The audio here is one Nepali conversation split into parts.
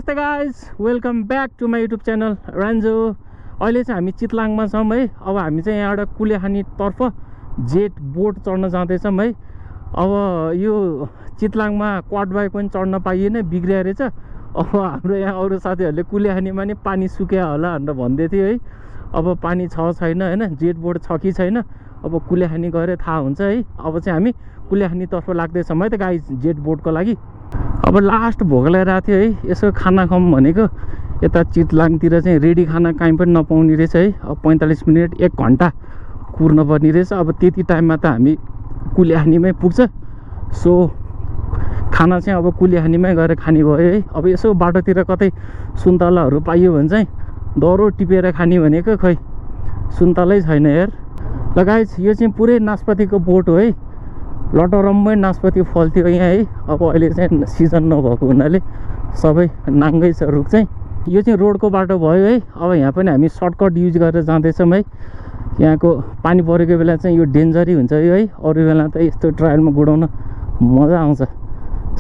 नमस्ते guys, welcome back to my YouTube channel Ranjo. अहिले चाहिँ हामी चितलाङमा छौँ है। अब हामी चाहिँ यहाँबाट कुलेखानी तर्फ जेट बोट चढ्न जाँदैछौँ है। अब यो चितलाङमा क्वाड बाइक पनि चढ्न पाइएन, बिग्रिया रहेछ। अब हाम्रो यहाँ अरू साथीहरूले कुलेखानीमा नि पानी सुक्या होला भनेर भन्दै थियो है। अब पानी छ छैन होइन, जेट बोट छ कि छैन अब कुलेखानी गएर थाहा हुन्छ है। अब चाहिँ हामी कुलेखानी तर्फ लाग्दैछौँ है त गाइज, जेट बोटको लागि। अब लास्ट भोक लगाइरहेको थियो है, यसो खाना खाऊँ भनेको। यता चितलाङतिर चाहिँ रेडी खाना काहीँ पनि नपाउने रहेछ है। अब 45 मिनट 1 घन्टा कुर्न पर्ने रहेछ। अब त्यति टाइममा त हामी कुलेखानीमै पुग्छ। सो खाना चाहिँ अब कुलेखानीमै गएर खाने भयो है। अब यसो बाटोतिर कतै सुन्तलाहरू पाइयो भने चाहिँ दह्रो टिपेर खाने भनेको खै सुन्तलै छैन यार। ल गाइस, यो चाहिँ पुरै नास्पातीको बोट हो है। लटरम्मै नास्पाती फल्थ्यो यहाँ है। अब अहिले चाहिँ सिजन नभएको हुनाले सबै नाङ्गै छ रुख चाहिँ। यो चाहिँ रोडको बाटो भयो है। अब यहाँ पनि हामी सर्टकट युज गरेर जाँदैछौँ है। यहाँको पानी परेको बेला चाहिँ यो डेन्जरै हुन्छ यो है। अरू बेला त यस्तो ट्रायलमा गुडाउन मजा आउँछ।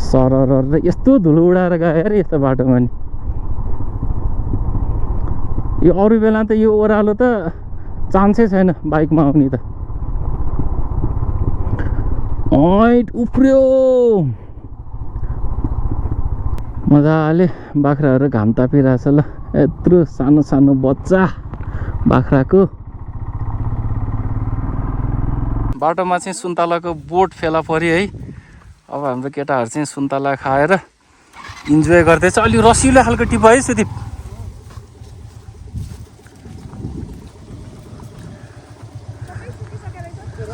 सरर यस्तो धुलो उडाएर गयो अरे यस्तो बाटोमा नि। यो अरू बेला त यो ओह्रालो त चान्सै छैन बाइकमा आउने त। हैट उफ्रियो मजाले। बाख्राहरू घाम तापिरहेछ ल। यत्रो सानो सानो बच्चा बाख्राको। बाटोमा चाहिँ सुन्तलाको बोट फेला पऱ्यो है। अब हाम्रो केटाहरू चाहिँ सुन्तला खाएर इन्जोय गर्दैछ। अलि रसिलो खालको टिप है सुदीप।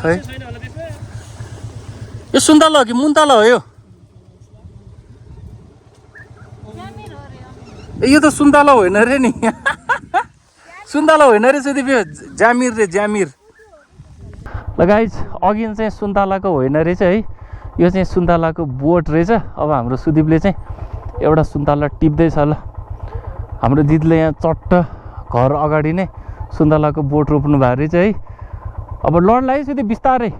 है यो सुन्तला हो कि मुन्तला हो? यो त सुन्तला होइन रे नि। सुन्तला होइन रे सुदीप, यो जामिर रे जामिर। ल गाइज, अघि चाहिँ सुन्तलाको होइन रहेछ है। यो चाहिँ सुन्तलाको बोट रहेछ। अब हाम्रो सुदीपले चाहिँ एउटा सुन्तला टिप्दैछ ल। हाम्रो दिदीले यहाँ चट्ट घर अगाडि नै सुन्तलाको बोट रोप्नु भएको रहेछ है। अब लड्ला है सुदीप बिस्तारै।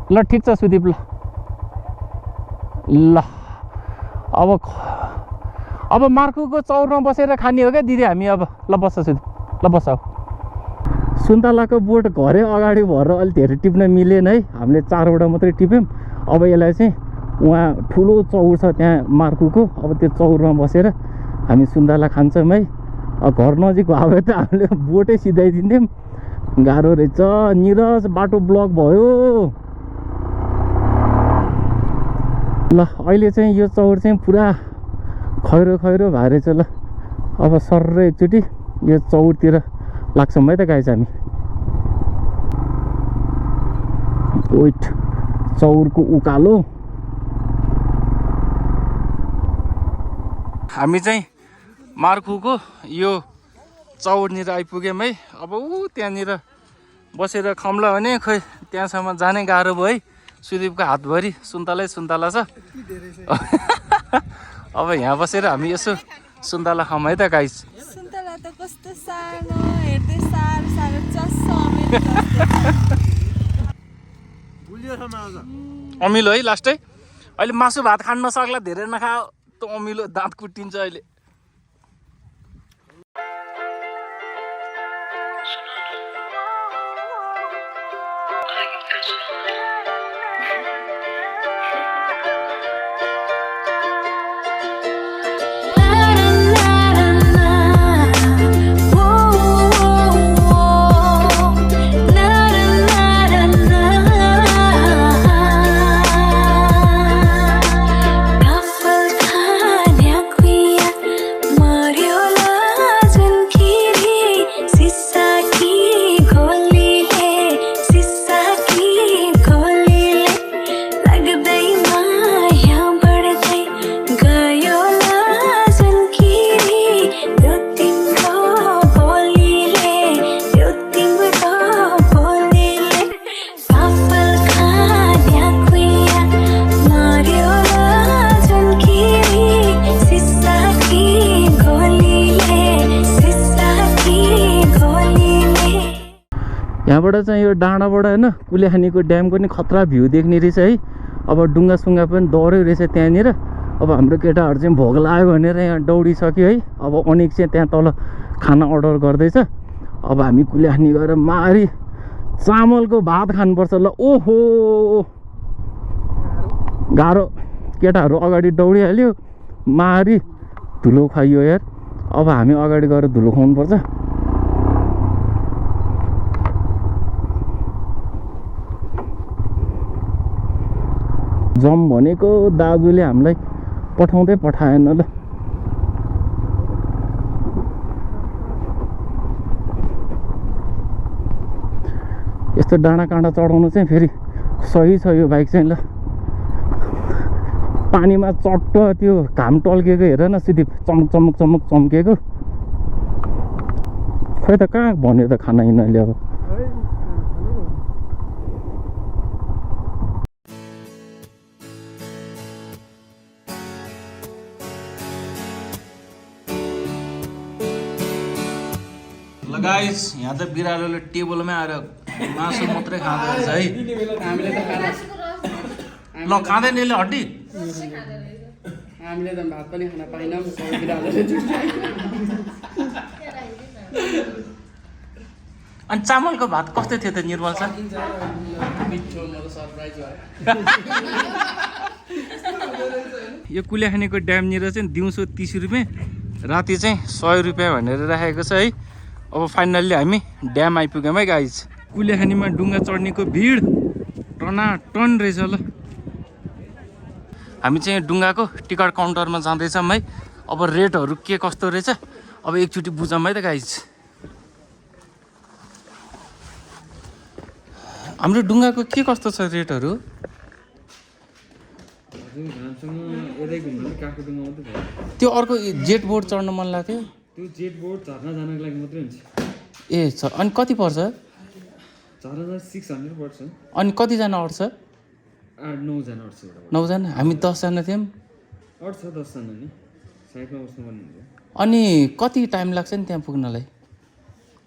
ल ठिक छ सुदीप ल। ल अब मार्खुको चौरमा बसेर खाने हो क्या दिदी हामी अब। ल बस सुदीप, ल बस। सुन्तलाको बोट घरै अगाडि भएर अलिक धेरै टिप्न मिलेन है। हामीले 4वटा मात्रै टिप्यौँ। अब यसलाई चाहिँ उहाँ ठुलो चौर छ त्यहाँ मार्खुको। अब त्यो चौरमा बसेर हामी सुन्तला खान्छौँ है। घर नजिक भयो भने त हामीले बोटै सिधाइदिन्थ्यौँ। गाह्रो रहेछ निरज, बाटो ब्लक भयो। ल अहिले चाहिँ यो चौर चाहिँ पुरा खैरो खैरो भएर रहेछ ल। अब सर्र एकचोटि यो चौरतिर लाग्छौँ है त गाइस हामी। वेट, चौरको उकालो। हामी चाहिँ मार्खुको यो चौरनिर आइपुग्यौँ है। अब त्यहाँनिर बसेर खम्ला भने खै त्यहाँसम्म जानै गाह्रो भयो है। सुदीपको हातभरि सुन्तलै सुन्तला छ। अब यहाँ बसेर हामी यसो सुन्तला खाऊँ है त गाइस। सुन्तला त कस्तो सानो, हेर्दै सानो सानो चस्सो अमिलो है लास्टै। अहिले मासु भात खान नसक्ला, धेरै नखाओ त अमिलो दाँत कुट्टिन्छ अहिले। यहाँबाट चाहिँ यो डाँडाबाट होइन कुलेखानीको ड्यामको नि खतरा भ्यू देख्ने रहेछ है। अब डुङ्गासुङ्गा पनि डरै रहेछ त्यहाँनिर। अब हाम्रो केटाहरू चाहिँ भोक लाग्यो भनेर यहाँ दौडिसक्यो है। अब अनेक चाहिँ त्यहाँ तल खाना अर्डर गर्दैछ। अब हामी कुलेखानी गएर मारी चामलको भात खानुपर्छ ल। ओहो गाह्रो, केटाहरू अगाडि दौडिहाल्यो, मारी धुलो खाइयो यार। अब हामी अगाडि गएर धुलो खुवाउनुपर्छ। जम भनेको दाजुले हामीलाई पठाउँदै पठाएन ल। यस्तो डाँडा काँडा चढाउनु चाहिँ फेरि सही छ यो बाइक चाहिँ ल। पानीमा चट्ट त्यो घाम टल्केको हेर न, सिधै चमक चमक चमक चम्केको। खै त कहाँ भन्यो त खाना यिनीहरूले अब। ल गाइस, यहाँ त बिरालोले टेबलमै आएर मासु मात्रै खाँदो रहेछ है। ल खाँदैन यसले हड्डी। हामीले त भात पनि खान पाइनौँ। अनि चामलको भात कस्तो थियो त निर्मल सर? यो कुलेखानीको ड्यामनिर चाहिँ दिउँसो 30 रुपियाँ, राति चाहिँ 100 रुपियाँ भनेर राखेको छ है। अब फाइनल्ली हामी ड्याम आइपुग्यौँ है गाइज। कुलेखानीमा डुङ्गा चढ्नेको भिड टनाटन रहेछ ल। हामी चाहिँ डुङ्गाको टिकट काउन्टरमा जाँदैछौँ है। अब रेटहरू के कस्तो रहेछ अब एकचोटि बुझौँ है त गाइज। हाम्रो डुङ्गाको के कस्तो छ रेटहरू? त्यो अर्को जेट बोट चढ्न मन लाग्थ्यो। त्यो जेट बोट झर्ना जानको लागि मात्रै हुन्छ। ए छ, अनि कति पर्छ? झर्ना 600 पर्छ। अनि कतिजना अट्छ? 8-9 जना अट्छ। 9 जना? हामी 10 जना थियौँ। अट्छ 10 जना नि, साइडमा बस्नुपर्ने हुन्छ। अनि कति टाइम लाग्छ नि त्यहाँ पुग्नलाई?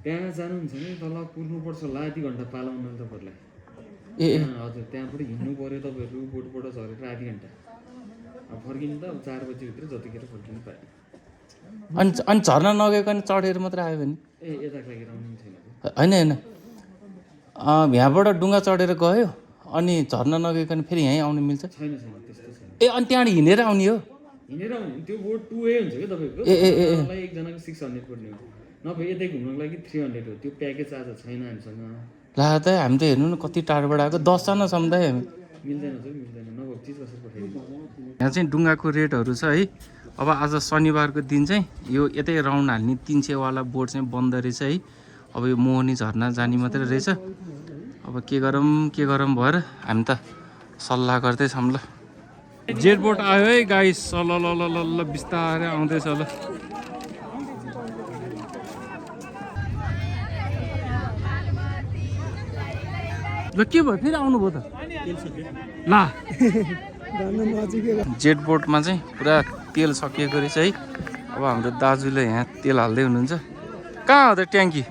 त्यहाँ जानुहुन्छ नि तल पुग्नुपर्छ होला, आधी घन्टा पालाउनु तपाईँहरूलाई। ए हजुर, त्यहाँबाट हिँड्नु पऱ्यो तपाईँहरू, बोटबाट झरेर आधी घन्टा। अब फर्किनु त अब 4 बजीभित्र जतिखेर फर्किनु पायो। अनि झर्ना नगइकन चढेर मात्र आयो भने? ए यताको लागि आउनु छैन होइन होइन, यहाँबाट डुङ्गा चढेर गयो अनि झर्ना नगइकन फेरि यहीँ आउनु मिल्छ? छैन छैन त्यस्तो छैन। ए अनि त्यहाँबाट हिँडेर आउने हो? हिँडेर आउने त्यो बोट 2A हुन्छ क्या तपाईँको। ए ए ए एकजनाको 600 पर्ने हो, नभए यतै घुम्नको लागि 300 हो। त्यो प्याकेज आज छैन हामीसँग। ला त हामी त हेर्नु न कति टाढोबाट आएको, 10 जना छौँ त हामी। मिल्दैन सर, मिल्दैन। नभए चिज कसरी पठाइदिनु। यहाँ चाहिँ डुङ्गाको रेटहरू छ है। अब आज शनिबारको दिन चाहिँ यो यतै राउन्ड हाल्ने 300 वाला बोट चाहिँ बन्द रहेछ है। अब यो मोहनी झर्ना जाने मात्रै रहेछ। अब के गरौँ भएर हामी त सल्लाह गर्दैछौँ ल। जेट बोट आयो है गाइस। ल ल ल ल ल बिस्तारै आउँदैछ ल। ल के भयो फेरि आउनुभयो त? ला जेट बोटमा चाहिँ पुरा तेल सकिएको रहेछ है। अब हाम्रो दाजुले यहाँ तेल हाल्दै हुनुहुन्छ। कहाँ हो त ट्याङ्की?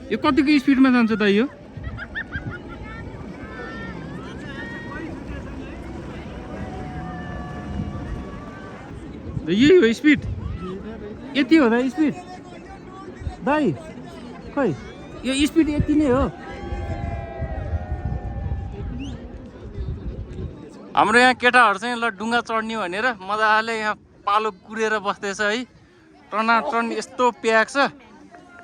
यो कतिको स्पिडमा जान्छ त यो? यही हो स्पिड? यति हो त स्पिड दाइ? खै यो स्पिड यति नै हो? हाम्रो यहाँ केटाहरू चाहिँ ल डुङ्गा चढ्ने भनेर मजाले यहाँ पालो कुरेर बस्दैछ है। टनाटन यस्तो प्याक छ।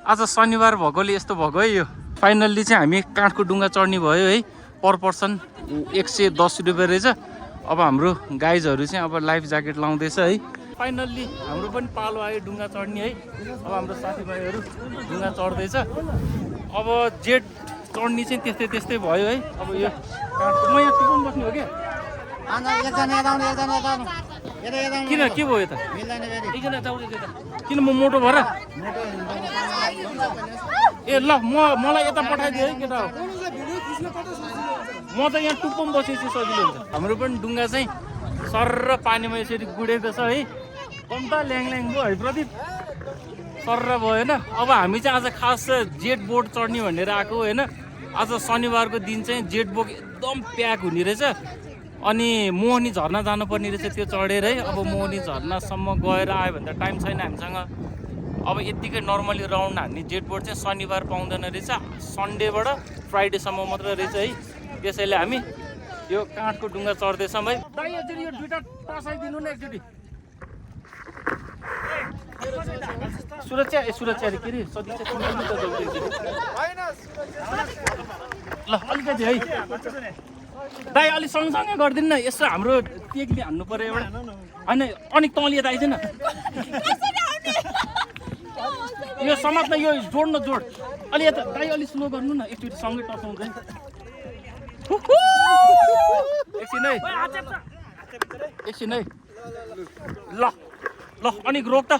आज शनिबार भएकोले यस्तो भएको है। यो फाइनल्ली चाहिँ हामी काठको डुङ्गा चढ्ने भयो है। पर पर्सन 110 रुपियाँ रहेछ। अब हाम्रो गाइजहरू चाहिँ अब लाइफ ज्याकेट लाउँदैछ है। फाइनल्ली हाम्रो पनि पालो आयो डुङ्गा चढ्ने है। अब हाम्रो साथीभाइहरू डुङ्गा चढ्दैछ। अब जेट चढ्ने चाहिँ त्यस्तै त्यस्तै भयो है। अब यो काठको म यहाँ टुप्पोमा बस्ने हो क्या? किन के भयो त? किन म मोटो भएर? ए ल मलाई यता पठाइदियो है केटा। म त यहाँ टुप्पोमा बसेपछि सजिलो हुन्छ। हाम्रो पनि डुङ्गा चाहिँ सर्र पानीमा यसरी गुडेको छ है। कम्ता ल्याङ भयो है प्रदीप सर्र भयो होइन। अब हामी चाहिँ आज खास जेट बोट चढ्ने भनेर आएको होइन। आज शनिबारको दिन चाहिँ जेट बोट एकदम प्याक हुने रहेछ। अनि मोहनी झरना जानुपर्ने रहेछ त्यो चढेर है। अब मोहनी झरनासम्म गएर आयो भने त टाइम छैन हामीसँग। अब यत्तिकै नर्मली राउन्ड हान्ने जेट बोट चाहिँ शनिबार पाउँदैन रहेछ, सन्डेबाट फ्राइडेसम्म मात्र रहेछ है। त्यसैले हामी यो काठको डुङ्गा चढ्दैछौँ है। दाइ एकचोटि यो दुईवटा टसाइदिनु न एकचोटि। सुरक्षा अरे के अरे सदीक्षा ल अलिकति है दाइ अलिक सँगसँगै गरिदिनु न। यसो हाम्रो टेकले हान्नु पऱ्यो एउटा होइन। अनिक तँले दाइ चाहिँ न यो समात्न, यो जोड अलि यता दाइ अलिक स्लो गर्नु न। एकचोटि सँगै टसाउँछ एकछिन है ल अनिक रोक त।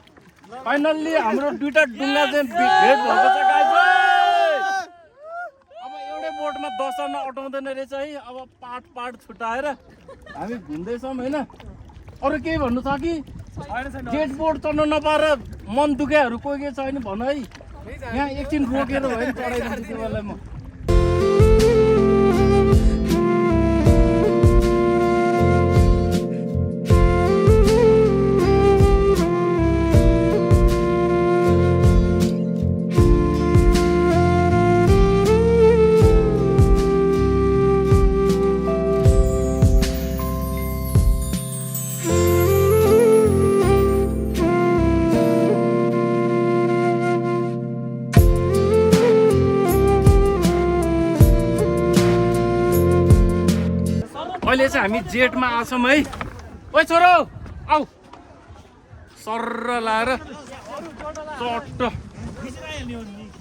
फाइनल्ली हाम्रो दुईटा डुङ्गा चाहिँ भेट भएको छ गाइज। अब एउटै बोटमा 10 जना अटाउँदैन रहेछ है। अब पार्ट छुट्याएर हामी घुम्दैछौँ होइन। अरू केही भन्नु छ कि? जेट बोट चढ्नु नपाएर मन दुखेहरू कोही के छैन भन है। यहाँ एकछिन रोकेर भयो नि चढाइदिन्छु तिमीहरूलाई म। अहिले चाहिँ हामी जेटमा आछौँ है। ओइ छोरो आऊ सर्र लाएर चट्ट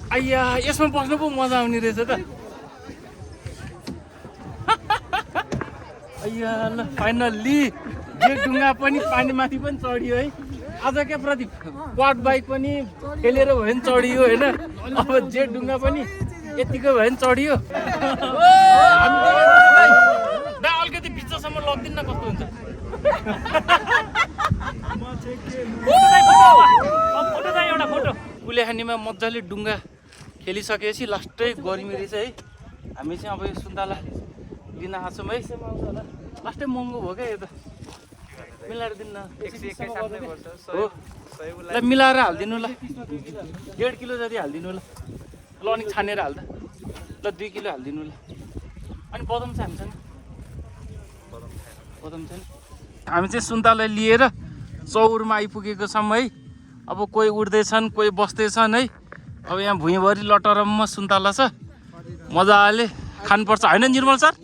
आइया यसमा बस्नु पो मजा आउने रहेछ त। आइया ल फाइनल्ली जेट डुङ्गा पनि पानीमाथि पनि चढियो है। आज के प्रदीप क्वाड बाइक पनि खेलेर भयो भने चढियो होइन। अब जेट डुङ्गा पनि यतिको भयो भने चढियो। अलिकति भित्रसम्म लगिदिनु न कस्तो हुन्छ। एउटा फोटो कुलेखानीमा मजाले डुङ्गा खेलिसकेपछि लास्टै गर्मी रहेछ है। हामी चाहिँ अब यो सुन्तला लिन आछौँ है। लास्टै महँगो भयो क्या यो त। मिलाएर दिनु न हो ल मिलाएर हालिदिनु ल। 1.5 किलो जति हालिदिनु ल। ल अनि छानेर हाल्दा ल 2 किलो हालिदिनु ल। अनि बदम चाहिँ हामीसँग हामी चाहिँ सुन्तला लिएर चौरमा आइपुगेको छौँ है। अब कोही उड्दैछन् कोही बस्दैछन् है। अब यहाँ भुइँभरि लटरममा सुन्तला छ, मजाले खानुपर्छ होइन निर्मल सर?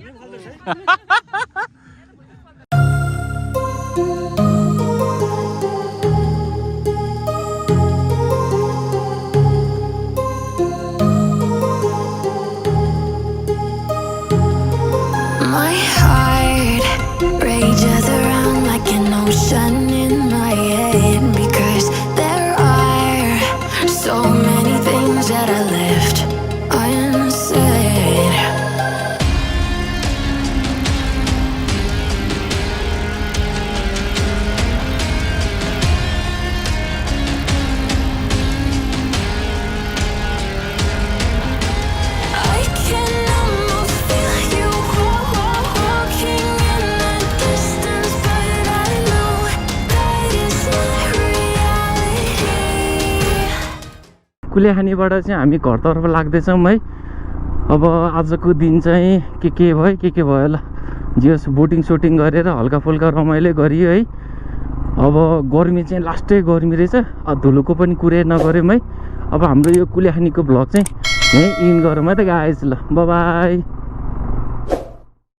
कुलेखानीबाट चाहिँ हामी घरतर्फ लाग्दैछौँ है। अब आजको दिन चाहिँ के भयो ल जेस बोटिङ सोटिङ गरेर हल्का फुल्का रमाइलो गरियो है। अब गर्मी चाहिँ लास्टै गर्मी रहेछ। धुलोको पनि कुरै नगऱ्यौँ है। अब हाम्रो यो कुलेखानीको भ्लग चाहिँ यहीँ इन गरौँ है त गाइज। ल बाई।